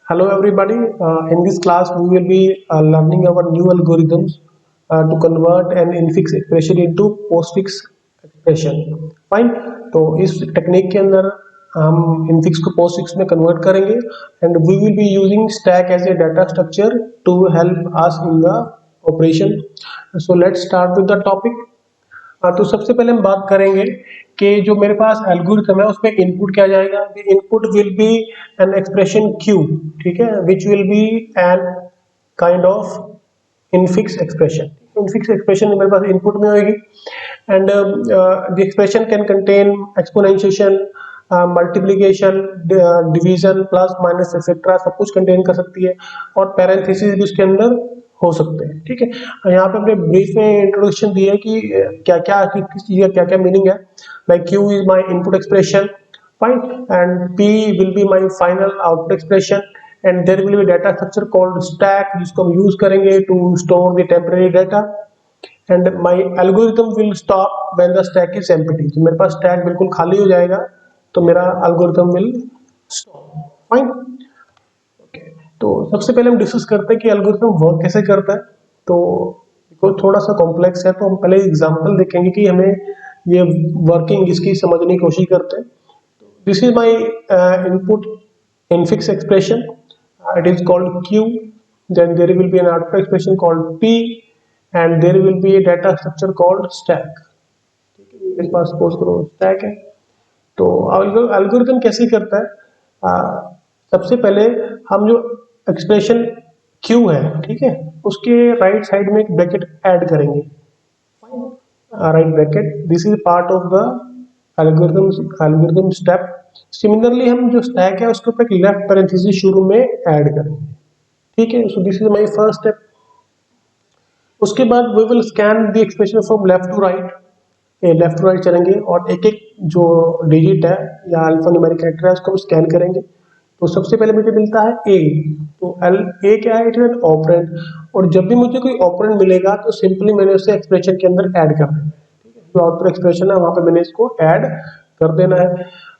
Hello everybody. In this class, we will be learning our new algorithms to convert an infix expression into postfix expression. Fine. तो इस technique के अंदर हम infix को postfix में convert करेंगे and we will be using stack as a data structure to help us in the operation. So let's start with the topic. तो सबसे पहले हम बात करेंगे कि जो मेरे पास एल्गोरिथम है उसमें इनपुट क्या जाएगा। Input will be an expression Q, ठीक है, which will be an kind of infix expression. Infix expression मेरे पास इनपुट में होगी and the expression can contain exponentiation, multiplication, division, plus minus etcetera सब कुछ कंटेन कर सकती है और पैरेंथेसिस भी उसके अंदर हो सकते हैं। ठीक है, यहाँ पे हमने ब्रीफ में इंट्रोडक्शन दिया है कि क्या क्या किस चीज का क्या क्या मीनिंग है। Like Q is my input expression, fine, and P will be my final output expression and there will be data structure called stack जिसको हम यूज करेंगे to store the temporary data and my algorithm will stop when the stack is empty. तो मेरे पास stack बिल्कुल खाली हो जाएगा तो मेरा एल्गोरिथम विल स्टॉप। फाइन। तो सबसे पहले हम डिस्कस करते हैं कि एल्गोरिथम वर्क कैसे करता है। तो थोड़ा सा कॉम्प्लेक्स है तो हम पहले एग्जांपल देखेंगे कि हमें ये वर्किंग इसकी समझने की कोशिश करते हैं। This is my input infix expression, it is called q, then there will be an output expression called p and there will be a data structure called stack। मेरे पास सपोज करो स्टैक है। तो एल्गोरिथम कैसे करता है, सबसे पहले हम जो एक्सप्रेशन q है, ठीक है, उसके राइट साइड में एक ब्रैकेट ऐड करेंगे, right bracket, this is part of the algorithm step. Similarly हम जो स्टैक है उसके ऊपर एक लेफ्ट पैरेंथेसिस शुरू में ऐड करेंगे, ठीक है। So this is my first step. उसके बाद we will scan the expression from left to right, left to right चलेंगे और एक एक जो डिजिट है या अल्फा न्यूमेरिक कैरेक्टर है उसको हम स्कैन करेंगे। तो सबसे पहले मुझे मिलता है ए, तो एल ए क्या है, इट इज एन ऑपरेंड, और जब भी मुझे कोई ऑपरेंड मिलेगा तो सिंपली मैंने उसे एक्सप्रेशन के अंदर ऐड कर देना है। जो आउटपुट एक्सप्रेशन है वहां पे मैंने इसको ऐड कर देना है।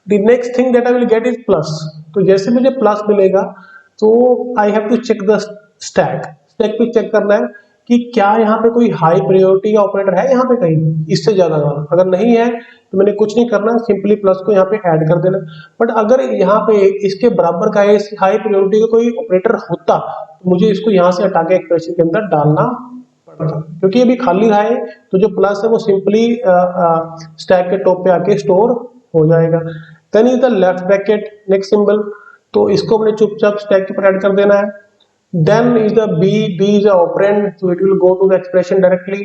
The next thing that I will get is plus. तो जैसे मुझे प्लस मिलेगा तो I have to check the stack. Stack पे चेक करना है कि क्या यहाँ पे कोई हाई प्रायोरिटी का ऑपरेटर है यहाँ पे कहीं इससे ज्यादा वाला, अगर नहीं है तो मैंने कुछ नहीं करना, सिंपली प्लस को यहाँ पे ऐड कर देना। बट अगर यहाँ पे इसके बराबर का हाई प्रायोरिटी का कोई ऑपरेटर होता तो मुझे इसको यहाँ से हटा के एक्सप्रेशन के अंदर डालना पड़ता, क्योंकि अभी खाली रहा है तो जो प्लस है वो सिंपली स्टैक के टॉप पे आके स्टोर हो जाएगा। Then is the left bracket, next symbol, तो इसको अपने चुपचाप स्टैक के ऊपर ऐड कर देना है। Then is the B, B is a operand so it will go to the expression directly.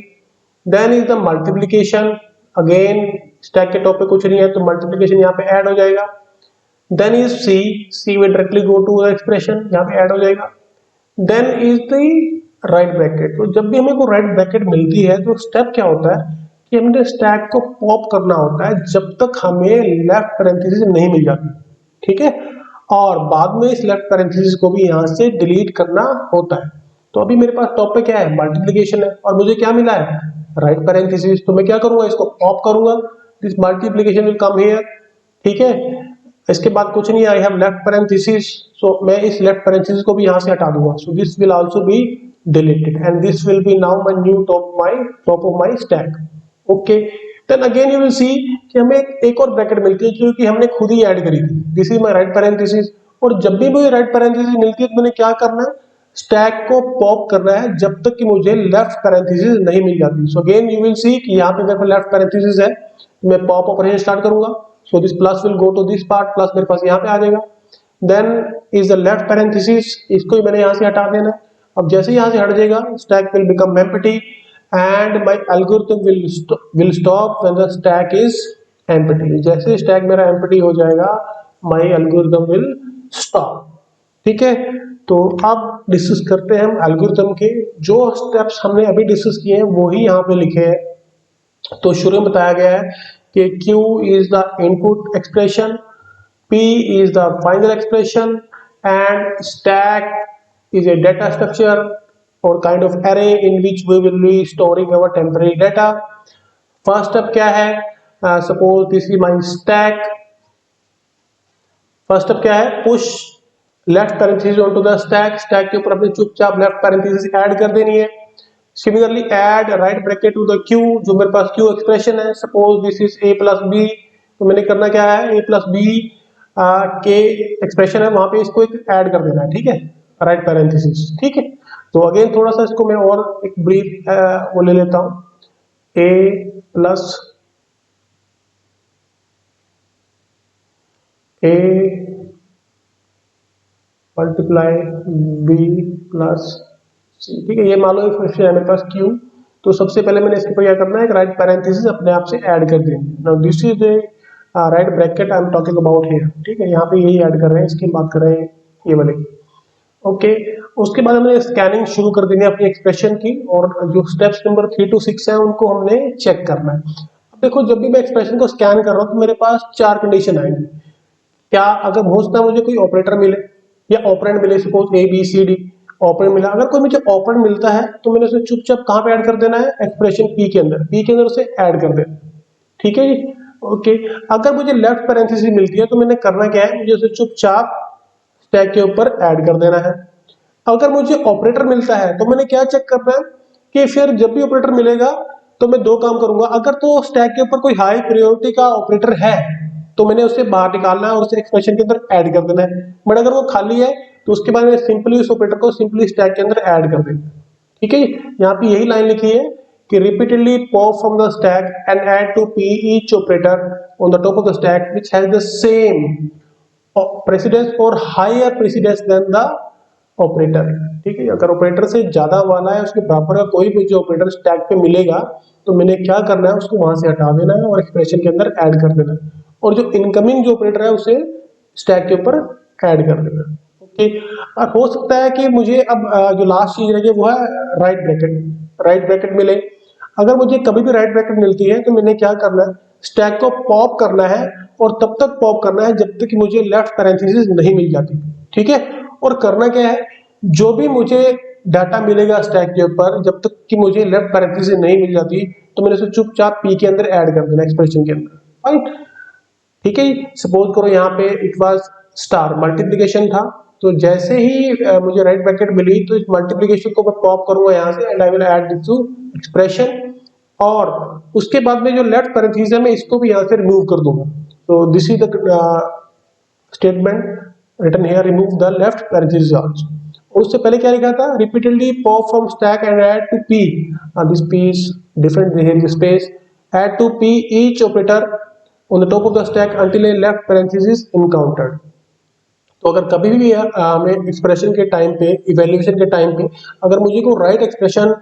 Then is the multiplication, again stack के टॉप पे कुछ नहीं है तो मल्टीप्लिकेशन यहाँ पे ऐड हो जाएगा। Then is C, C will directly go to the expression, यहाँ पे ऐड हो जाएगा। Then is the right bracket. तो जब भी हमें को राइट ब्रैकेट मिलती है तो स्टेप क्या होता है कि हमने स्टैक को पॉप करना होता है जब तक हमें लेफ्ट पैरेंथेसिस नहीं मिल जाती, ठीक है, और बाद में इस लेफ्ट पैरेंथेसिस को भी यहां से डिलीट करना होता है। तो अभी मेरे पास टॉप पे क्या है, मल्टीप्लिकेशन है, और मुझे क्या मिला है, राइट पैरेंथेसिस। तो मैं क्या करूंगा, इसको पॉप करूंगा, this multiplication will come here, ठीक है। इसके बाद कुछ नहीं, आई हैव लेफ्ट पैरेंथेसिस, सो मैं इस लेफ्ट पैरेंथेसिस को भी यहां से हटा दूंगा, so this will also be deleted and this will be now my new top of my stack. Okay, then again you will see कि हमें एक और ब्रैकेट मिलती है क्योंकि हमने खुद ही ऐड करी थी, this is my right parenthesis. और जब भी मुझे राइट पैरेंथेसिस मिलती है तो मैंने क्या करना है, स्टैक को पॉप करना है जब तक कि मुझे लेफ्ट पैरेंथेसिस नहीं मिल जाती। So again you will see कि यहाँ पे मेरे पास लेफ्ट पैरेंथेसिस है, मैं पॉप ऑपरेशन स्टार्ट करूंगा, so this plus will go to this part, plus मेरे पास यहाँ पे आ जाएगा। Then is the left parenthesis, इसको ही मैंने यहाँ से हटा देना है। अब जैसे यहाँ से हट जाएगा stack will become empty and my algorithm will stop when the stack is empty. जैसे स्टैक मेरा एम्प्टी हो जाएगा माय एल्गोरिथम विल स्टॉप, ठीक है। तो अब डिस्कस करते हैं हम एल्गोरिथम के, जो स्टेप्स हमने अभी डिस्कस किए हैं वो ही यहाँ पे लिखे हैं। तो शुरू में बताया गया है कि Q is the input expression, P is the final expression and stack is a data structure or kind of array in which we will be storing our temporary data। First step क्या है, suppose this is my stack। First step क्या है, push left parenthesis on to the stack, stack के ऊपर अपने चुपचाप left parenthesis add कर देनी है। Similarly add right bracket to the Q, जो मेरे पास क्यू एक्सप्रेशन है, suppose this is A plus B, तो मैंने करना क्या है, ए प्लस बी के एक्सप्रेशन है, वहां पे इसको एक ऐड कर देना है, ठीक है, राइट पैरेंथेसिस, ठीक है। तो अगेन थोड़ा सा इसको मैं और एक ब्रीफ वो ले लेता हूं, ए plus A multiply B plus सी, ठीक है। ये मान लो एक्सप्रेशन है मेरे पास क्यू, तो सबसे पहले मैंने इसके ऊपर क्या करना है, एक राइट पैरेंथेसिस अपने आप से ऐड कर देंगे। Now this is the right bracket I am talking about here, ठीक है, यहाँ पे यही ऐड कर रहे हैं, इसकी बात कर रहे हैं ये वाले, ओके। उसके बाद हमने स्कैनिंग शुरू कर देनी है अपनी एक्सप्रेशन की, और जो स्टेप्स नंबर 3 to 6 है उनको हमने चेक करना है। अब देखो, जब भी मैं एक्सप्रेशन को स्कैन कर रहा हूँ तो मेरे पास 4 कंडीशन आएंगी। क्या, अगर हो सकता है मुझे कोई ऑपरेटर मिले या ऑपरेंड मिले, suppose A B C D operand मिला, अगर कोई मुझे ऑपरेंड मिलता है तो मैंने उसे चुपचाप कहाँ पे ऐड कर देना है, एक्सप्रेशन पी के अंदर, पी के अंदर उसे ऐड कर देना, ठीक है जी, ओके। अगर मुझे लेफ्ट पैरेंथेसिस मिलती है तो मैंने करना क्या है, मुझे उसे चुपचाप स्टैक के ऊपर ऐड कर देना है। अगर मुझे ऑपरेटर मिलता है तो मैंने क्या चेक करना है कि फिर जब भी ऑपरेटर मिलेगा तो मैं दो काम करूंगा, अगर तो स्टैक के ऊपर कोई हाई प्रायोरिटी का ऑपरेटर है तो मैंने उसे बाहर निकालना है और उसे एक्सप्रेशन के अंदर ऐड कर देना है, बट अगर वो खाली है तो उसके बाद मैं सिंपली उस ऑपरेटर को सिंपली स्टैक के अंदर ऐड कर देना, ठीक है। यहाँ पे यही लाइन लिखी है कि repeatedly pop from the stack and add to P each operator on the top of the stack which has the same precedence और higher precedence than the operator, ठीक है। अगर ऑपरेटर से ज्यादा वाला है, उसके बराबर का कोई भी जो ऑपरेटर स्टैक पे मिलेगा तो मैंने क्या करना है, उसको वहां से हटा देना है और एक्सप्रेशन के अंदर ऐड कर देना है, और जो इनकमिंग जो ऑपरेटर है उसे स्टैक के ऊपर ऐड कर देना है, ओके। और हो सकता है कि मुझे अब जो लास्ट चीज रहेगी वो है राइट ब्रैकेट, राइट ब्रैकेट मिले। अगर मुझे कभी भी राइट ब्रैकेट मिलती है तो मैंने क्या करना है, स्टैक को पॉप करना है, और तब तक पॉप करना है जब तक कि मुझे लेफ्ट पैरेंथेसिस नहीं मिल जाती, ठीक है। और करना क्या है, जो भी मुझे डाटा मिलेगा स्टैक के ऊपर, जब तक कि मुझे लेफ्ट पैरेंथेसिस नहीं मिल जाती तो मैंने उसे चुपचाप पी के अंदर ऐड कर देना एक्सप्रेशन के अंदर, राइट, ठीक है। सपोज करो यहाँ पे इट वाज स्टार मल्टीप्लिकेशन था, तो जैसे ही मुझे राइट ब्रैकेट मिली तो इस मल्टीप्लिकेशन को मैं पॉप करूंगा यहाँ से and I will add this to expression, और उसके बाद में जो लेफ्ट पैरेंथेसिस है मैं इसको भी यहाँ से रिमूव कर दूंगा। तो this is the statement written here, remove the left parenthesis also. और उससे पहले क्या लिखा था, repeatedly pop from stack and add to P, this P is different here space, add to P each operator on the top of the stack until a left parenthesis encountered। तो अगर कभी भी हमें एक्सप्रेशन के time पे, evaluation के time पे अगर मुझे को राइट एक्सप्रेशन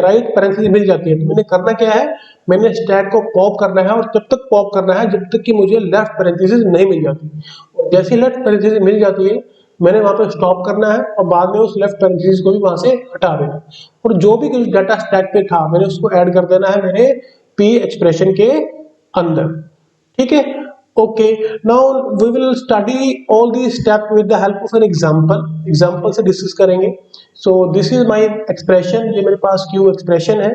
राइट पैरेंथेसिस मिल जाती है तो मैंने करना क्या है, मैंने स्टैक को पॉप करना है, और जब तक पॉप करना है जब तक कि मुझे लेफ्ट पैरेंथेसिस नहीं मिल जाती, और जैसे ही लेफ्ट पैरेंथेसिस मिल जाती है मैंने वहां पे स्टॉप करना है और बाद में उस लेफ्ट पैरेंथेसिस को भी वहां से हटा देना, और जो भी कुछ डाटा स्टैक पे था मैंने उसको ऐड कर देना है मेरे पी एक्सप्रेशन के अंदर, ठीक है, okay. Now we will study all the step with the help of an example, example से डिस्कस करेंगे। So this is my expression, ये मेरे पास क्यू एक्सप्रेशन है,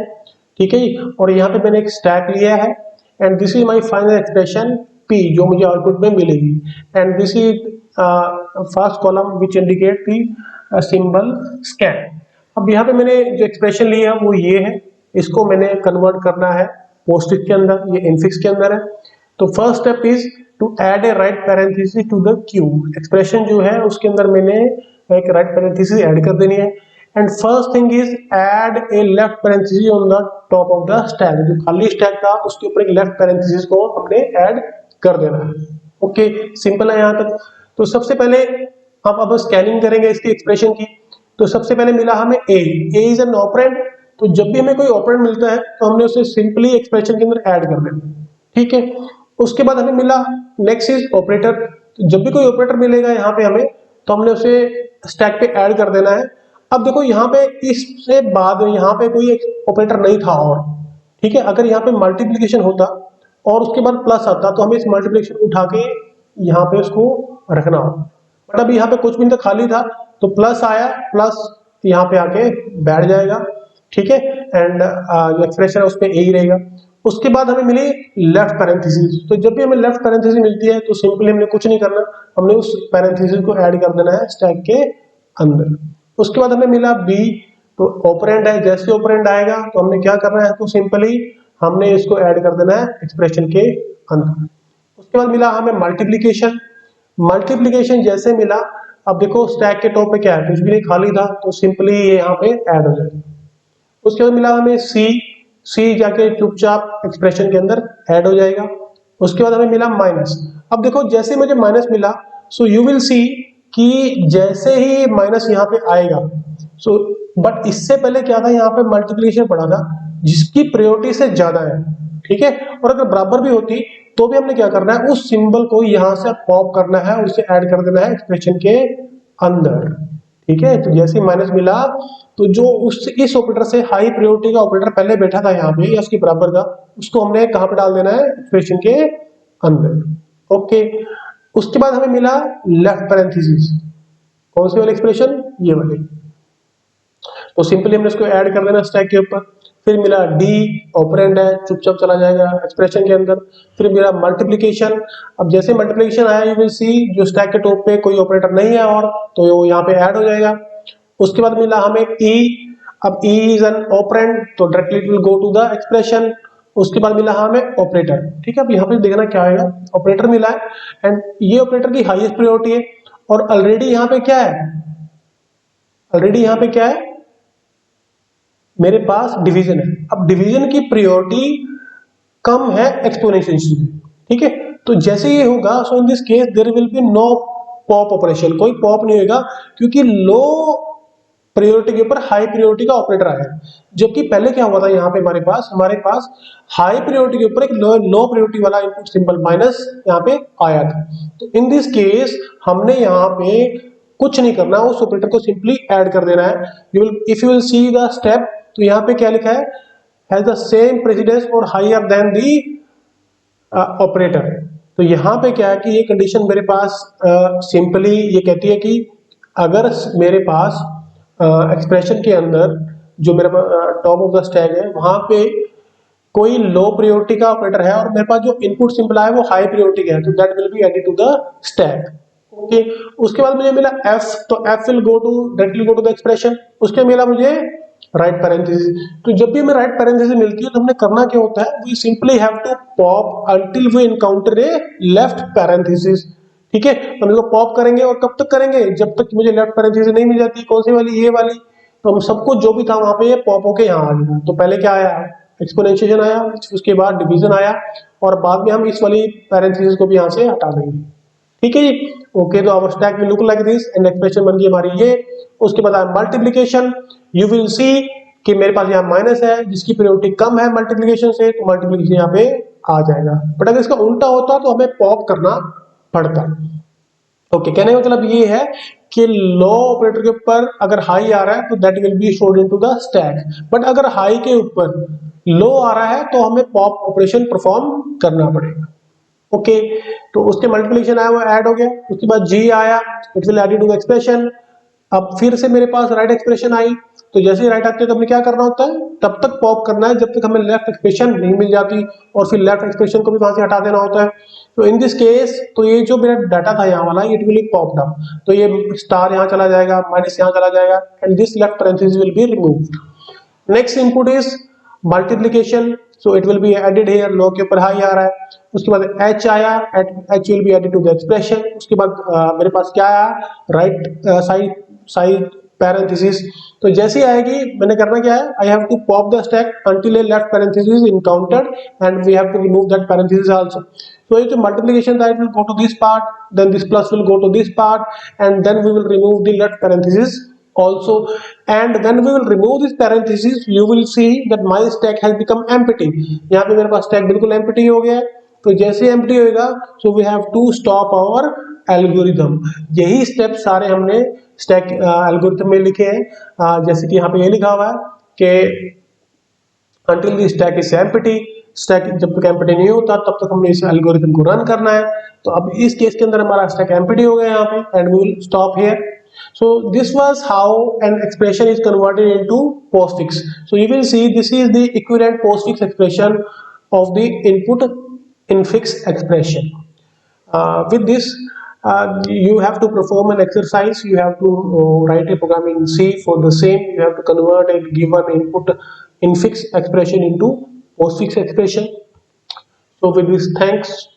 ठीक है, और यहाँ पे मैंने एक स्टैक लिया है, and this is my final expression P जो मुझे आउटपुट में मिलेगी, and this is first column which indicate the symbol scan. अब यहाँ पे मैंने जो एक्सप्रेशन लिया है वो ये है, इसको मैंने कन्वर्ट करना है पोस्टफिक्स के अंदर, ये इनफिक्स के अंदर है। तो first step is to add a right parenthesis to the Q, expression जो है उसके अंदर मैंने एक राइट पैरेंथेसिस ऐड कर देनी है, and first thing is add a left parenthesis on the top of the stack, जो खाली स्टैक था उसके ऊपर एक लेफ्ट पैरेंथेसिस को हमने ऐड कर देना है, ओके, सिंपल है यहाँ तक। तो सबसे पहले हम अब स्कैनिंग करेंगे इसकी एक्सप्रेशन की। तो सबसे पहले मिला हमें ए इज एन ऑपरेंड, तो जब भी हमें कोई ऑपरेंड मिलता है तो हमने उसे सिंपली एक्सप्रेशन के अंदर ऐड कर देना, ठीक है। उसके बाद हमें मिला नेक्स्ट इज ऑपरेटर, तो जब भी कोई ऑपरेटर मिलेगा यहाँ पे हमें तो हमने उसे स्टैक पे ऐड कर देना है। अब देखो यहाँ पे इससे बाद यहाँ पे कोई एक ऑपरेटर नहीं था, और ठीक है, अगर यहाँ पे मल्टीप्लिकेशन होता और उसके बाद प्लस आता तो हमें इस मल्टीप्लिकेशन को उठा के यहाँ पे उसको रखना हो, बट अब यहाँ पे कुछ भी नहीं था, खाली था, तो प्लस आया, प्लस यहाँ पे आके बैठ जाएगा, ठीक है, एंड जो एक्सप्रेशन है उस पर यही रहेगा। उसके बाद हमें मिली लेफ्ट पैरेंथेसिस। तो जब भी हमें लेफ्ट पैरेंथेसिस मिलती है तो सिंपली हमने कुछ नहीं करना, हमने उस पैरेंथेसिस को ऐड कर देना है स्टैक के अंदर। उसके बाद हमें मिला बी, तो ऑपरेंड है, जैसे ऑपरेंड आएगा तो हमने क्या करना है, तो सिंपली हमने इसको ऐड कर देना है एक्सप्रेशन के अंदर। उसके बाद मिला हमें मल्टीप्लिकेशन। मल्टीप्लिकेशन जैसे मिला, अब देखो स्टैक के टॉप पे क्या है, कुछ भी नहीं खाली था, तो सिंपली ये यहाँ पे ऐड हो जाएगा। उसके बाद मिला हमें सी, सी जाके चुपचाप एक्सप्रेशन के अंदर ऐड हो जाएगा। उसके बाद हमें मिला माइनस। अब देखो जैसे मुझे माइनस मिला, सो यू विल सी कि जैसे ही माइनस यहाँ पे आएगा, सो बट इससे पहले क्या था, यहाँ पे मल्टीप्लिकेशन पड़ा था जिसकी प्रायोरिटी से ज्यादा है, ठीक है, और अगर बराबर भी होती तो भी हमने क्या करना है, उस सिंबल को यहां से पॉप करना है और उसे ऐड कर देना है एक्सप्रेशन के अंदर, ठीक है। तो जैसे माइनस मिला तो जो उस इस ऑपरेटर से हाई प्रायोरिटी का ऑपरेटर पहले बैठा था यहाँ पे या उसके बराबर का, उसको हमने कहां पे डाल देना है, एक्सप्रेशन के अंदर। ओके, उसके बाद हमें मिला लेफ्ट पैरेंथेसिस। कौन सी वाली एक्सप्रेशन, ये वाली। तो सिंपली हमने इसको ऐड कर देना स्टैक के ऊपर। फिर मिला डी, ऑपरेंड है, चुपचाप चला जाएगा एक्सप्रेशन के अंदर। फिर मिला मल्टीप्लिकेशन। अब जैसे मल्टीप्लिकेशन आया, यू विल सी जो स्टैक के टॉप पे कोई ऑपरेटर नहीं है और, तो वो यहाँ पे ऐड हो जाएगा। उसके बाद मिला हमें ई। अब ई इज एन ऑपरेंड, तो directly it will go to the expression. उसके बाद मिला हमें ऑपरेटर, ठीक है। अब यहाँ पे देखना क्या आएगा, ऑपरेटर मिला है एंड ये ऑपरेटर की हाईएस्ट प्रायोरिटी है, और ऑलरेडी यहाँ पे क्या है, ऑलरेडी यहाँ पे क्या है, मेरे पास डिवीजन है। अब डिवीजन की प्रायोरिटी कम है एक्सपोनेंशियल से, ठीक है। तो जैसे ये होगा, so in this case there will be no pop operation, कोई पॉप नहीं होगा क्योंकि लो प्रायोरिटी के ऊपर हाई प्रायोरिटी का ऑपरेटर आया है। जबकि पहले क्या हुआ था, यहाँ पे हमारे पास हाई प्रायोरिटी के ऊपर एक लो प्रायोरिटी वाला इनपुट सिंबल माइनस यहाँ पे आया था। तो इन दिस केस हमने यहाँ पे कुछ नहीं करना, उस ऑपरेटर को सिंपली ऐड कर देना है। If you will see the step, तो यहाँ पे क्या लिखा है, हैज द सेम प्रेसिडेंस और हायर देन दी ऑपरेटर। तो यहाँ पे क्या है कि ये कंडीशन मेरे पास सिंपली ये कहती है कि अगर मेरे पास एक्सप्रेशन के अंदर जो मेरे टॉप ऑफ द स्टैक है वहां पे कोई लो प्रायोरिटी का ऑपरेटर है और मेरे पास जो इनपुट सिंबल है वो हाई प्रायोरिटी का है, तो that will be added to the stack. Okay, उसके बाद मुझे मिला एफ, तो F will go to directly go to the expression. उसके मिला मुझे राइट पैरेंथेसिस। तो जब भी हमें राइट पैरेंथेसिस मिलती है तो हमने करना क्या होता है, we simply have to pop until we encounter a left parenthesis, ठीक है। हम इसको पॉप करेंगे और कब तक करेंगे, जब तक मुझे लेफ्ट पैरेंथेसिस नहीं मिल जाती। कौन सी वाली, ये वाली। तो हम सबको जो भी था वहां पे ये पॉप होके यहाँ आ गया। तो पहले क्या आया, एक्सपोनेंशिएशन आया, उसके बाद डिवीजन आया, और बाद में हम इस वाली पैरेंथेसिस को भी यहाँ से हटा देंगे, ठीक है जी। ओके, तो our stack will look like this and expression बन गई हमारी ये। उसके बाद मल्टीप्लिकेशन, यू विल सी कि मेरे पास यहाँ माइनस है जिसकी प्रायोरिटी कम है मल्टीप्लिकेशन से, तो मल्टीप्लिकेशन यहाँ पे आ जाएगा। बट अगर इसका उल्टा होता तो हमें पॉप करना पड़ता। ओके, कहने का मतलब ये है कि लो ऑपरेटर के ऊपर अगर हाई आ रहा है तो that will B showed into the stack, but अगर हाई के ऊपर लो आ रहा है तो हमें पॉप ऑपरेशन परफॉर्म करना पड़ेगा। ओके, तो उसके मल्टीप्लिकेशन आया वो ऐड हो गया। उसके बाद जी आया, it will add to the expression. अब फिर से मेरे पास राइट एक्सप्रेशन आई, तो जैसे ही राइट आती है तो हमें क्या करना होता है, तब तक पॉप करना है जब तक हमें लेफ्ट एक्सप्रेशन नहीं मिल जाती, और फिर लेफ्ट एक्सप्रेशन को भी वहां से हटा देना होता है। तो इन दिस केस, तो ये जो मेरा डाटा था यहाँ वाला, it will B popped up, तो ये स्टार यहाँ चला जाएगा, माइनस यहाँ चला जाएगा, and this left parenthesis will be removed. Next input is multiplication, so it will be added here, low के ऊपर हाई आ रहा है। उसके बाद एच आया, H will be added to the expression. उसके बाद मेरे पास क्या आया, राइट साइड पैरेंथेसिस। तो जैसे ही आएगी मैंने करना क्या है, I have to pop the stack until a left parenthesis encountered and we have to remove that parenthesis also. So ये जो multiplication that will go to this part, then this plus will go to this part, and then we will remove the left parenthesis also, and when we will remove this parenthesis you will see that my stack has become empty। यहाँ पे मेरे पास stack बिल्कुल empty हो गया है। तो जैसे empty होएगा, so we have to stop our algorithm। यही steps सारे हमने stack algorithm में लिखे हैं। जैसे कि यहाँ पे ये लिखा हुआ है कि until the stack is empty, stack जब तक एम्प्टी नहीं होता तब तक हमने इस एल्गोरिथम को रन करना है। तो अब इस केस के अंदर हमारा स्टैक एम्प्टी हो गया यहाँ पे, and we will stop here. So this was how an expression is converted into postfix. So you will see this is the equivalent postfix expression of the input in fixed expression. With this, you have to perform an exercise. You have to write a program in C for the same. You have to convert a given input in fixed expression into postfix expression. So with this, thanks